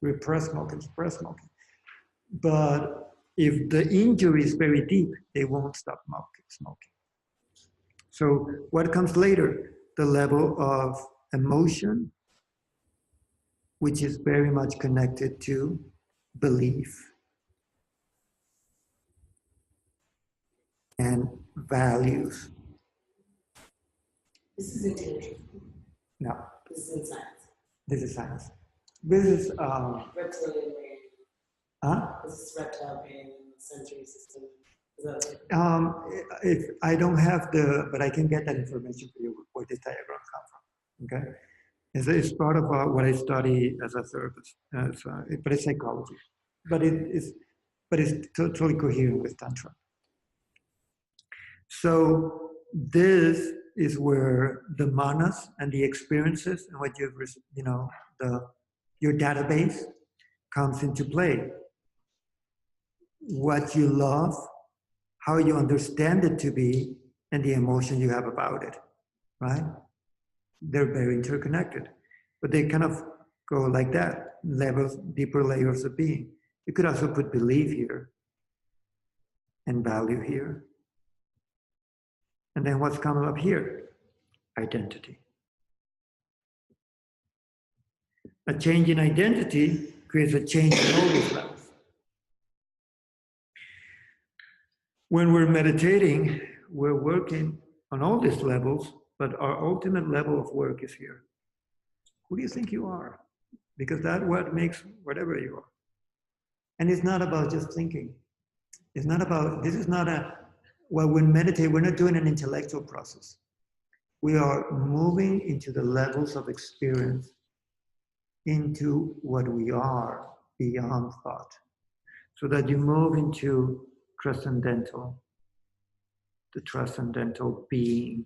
repress smoking, suppress smoking. But if the injury is very deep, they won't stop smoking. So what comes later? The level of emotion, which is very much connected to belief and values. This is intelligence. No. This is in science. This is science. This is Reptilian brain. Is this reptile brain, sensory system? Is that If I don't have but I can get that information for you where this diagram comes from. Okay, it's part of what I study as a therapist, but it's psychology, but it's totally coherent with Tantra. So this is where the manas and the experiences and what your database comes into play. What you love, how you understand it to be, and the emotion you have about it, right? They're very interconnected, but they kind of go like that, levels, deeper layers of being. You could also put belief here and value here. And then what's coming up here? Identity. A change in identity creates a change in all these levels. When we're meditating, we're working on all these levels, but our ultimate level of work is here. Who do you think you are? Because that's what makes whatever you are. And it's not about just thinking. It's not about, this is not when we meditate, we're not doing an intellectual process. We are moving into the levels of experience, into what we are beyond thought. So that you move into transcendental, the transcendental being.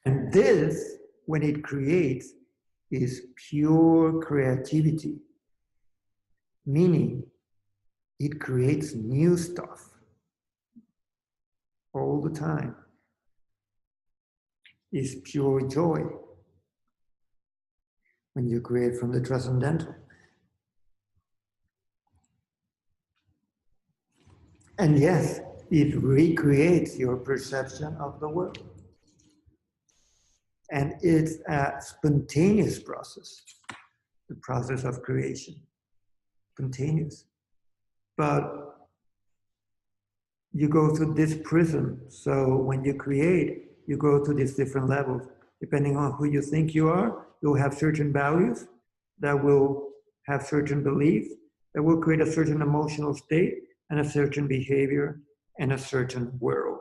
And this, when it creates, is pure creativity, meaning it creates new stuff all the time. It's pure joy when you create from the transcendental. And yes, it recreates your perception of the world. And it's a spontaneous process, the process of creation, spontaneous. But you go through this prism. So when you create, you go to these different levels. Depending on who you think you are, you'll have certain values that will have certain beliefs, that will create a certain emotional state and a certain behavior and a certain world.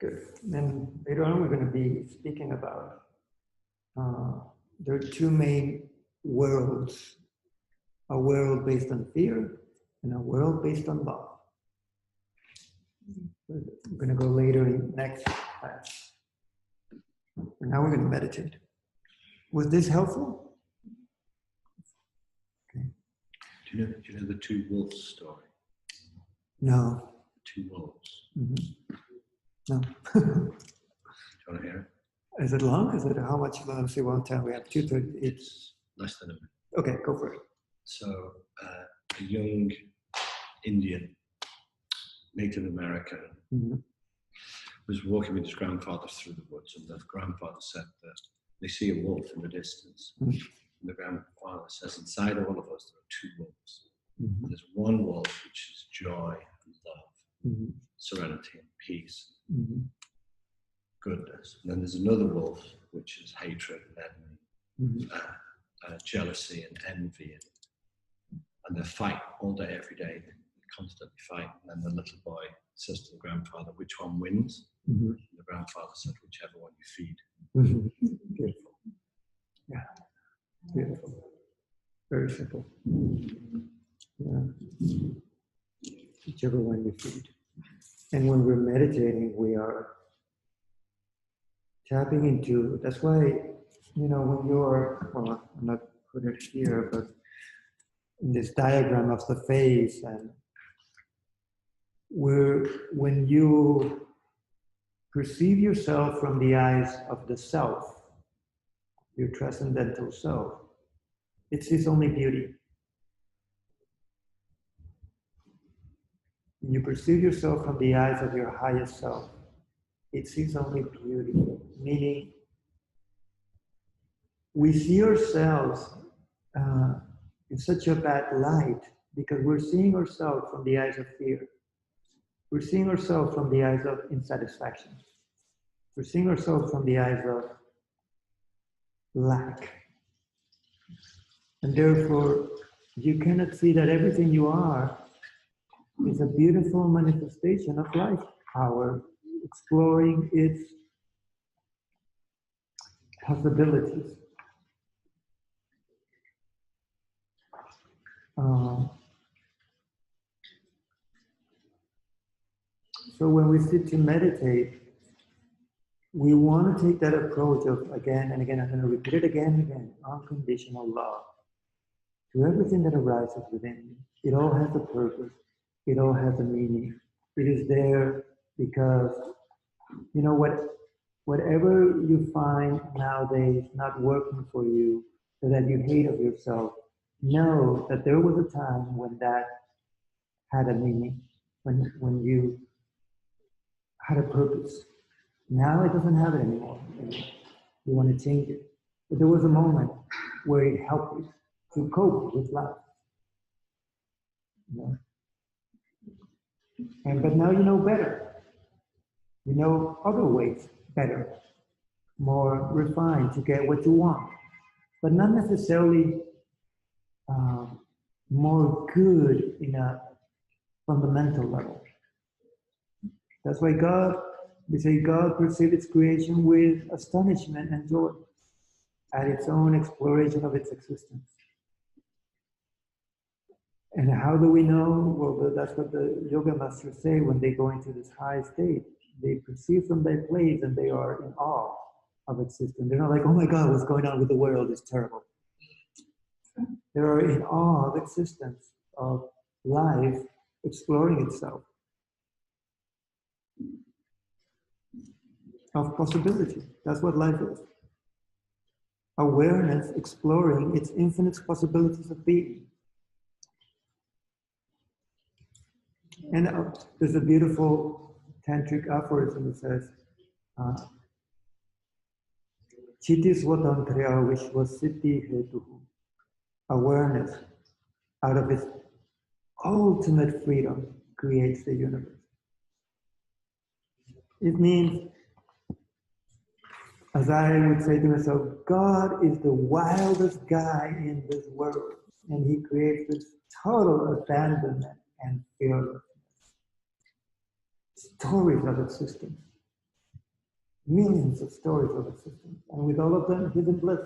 Good. Then later on, we're going to be speaking about there are two main worlds, a world based on fear and a world based on love. We're going to go later in next class. And now we're going to meditate. Was this helpful? Okay. Do you know the two wolves story? No. Two wolves. Mm-hmm. No. Do you want to hear it? Is it long? Is it how much? Let me see. One time we have 2:30. It's less than a minute. Okay, go for it. So a young Indian, Native American, was walking with his grandfather through the woods, and the grandfather said that they see a wolf in the distance. And the grandfather says, inside all of us, there are two wolves. There's one wolf, which is joy and love, serenity and peace, goodness. And then there's another wolf, which is hatred and envy, jealousy and envy. And they fight all day, every day. They constantly fight. And then the little boy says to the grandfather, which one wins? And the grandfather said, whichever one you feed. Beautiful. Yeah. Beautiful. Very simple. Yeah. Whichever one you feed. And when we're meditating, we are tapping into, that's why, when you're, well, I'm not putting it here, but in this diagram of the face, and when you perceive yourself from the eyes of the self, your transcendental self, it sees only beauty. When you perceive yourself from the eyes of your highest self, it sees only beauty, meaning we see ourselves in such a bad light because we're seeing ourselves from the eyes of fear. We're seeing ourselves from the eyes of insatisfaction. We're seeing ourselves from the eyes of lack. And therefore, you cannot see that everything you are is a beautiful manifestation of life power, exploring its possibilities. So when we sit to meditate, we want to take that approach of again and again, I'm going to repeat it again and again, unconditional love to everything that arises within you. It all has a purpose. It all has a meaning. It is there because, you know, whatever you find nowadays not working for you, or that you hate of yourself, know that there was a time when that had a meaning, when you had a purpose. Now it doesn't have it anymore. You want to change it. But there was a moment where it helped you to cope with life. You know? But now you know better. You know other ways better, more refined to get what you want, but not necessarily more good in a fundamental level. That's why we say God perceived its creation with astonishment and joy at its own exploration of its existence. And how do we know? Well, that's what the yoga masters say when they go into this high state. They perceive from their place and they are in awe of existence. They're not like, oh my God, what's going on with the world is terrible. They are in awe of existence, of life exploring itself, of possibility. That's what life is. Awareness exploring its infinite possibilities of being. And there's a beautiful tantric aphorism that says, Chiti swatantriya vishvasiddhi hetuhu. Awareness, out of its ultimate freedom, creates the universe. It means, as I would say to myself, God is the wildest guy in this world, and he creates this total abandonment and fearlessness. Stories of existence. Millions of stories of existence. And with all of them, he's in bliss.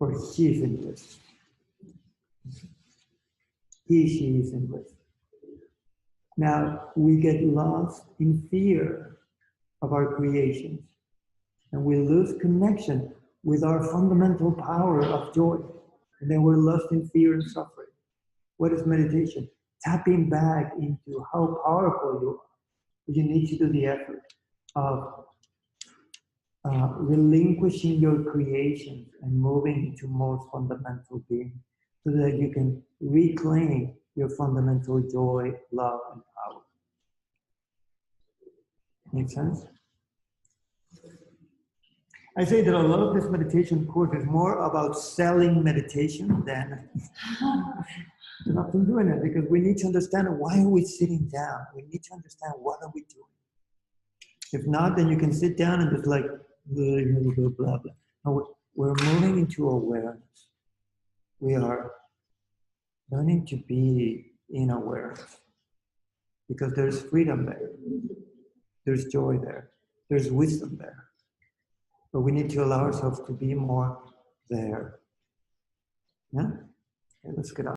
Or she's in bliss. She is in bliss. Now, we get lost in fear of our creations. And we lose connection with our fundamental power of joy. And then we're lost in fear and suffering. What is meditation? Tapping back into how powerful you are. You need to do the effort of relinquishing your creations and moving into more fundamental being so that you can reclaim your fundamental joy, love, and power. Make sense? I say that a lot of this meditation course is more about selling meditation than doing it, because we need to understand why are we sitting down. We need to understand what are we doing. If not, then you can sit down and just like blah, blah, blah, blah. No, we're moving into awareness. We are learning to be in awareness because there's freedom there. There's joy there. There's wisdom there. But we need to allow ourselves to be more there. Yeah? Okay, let's get on.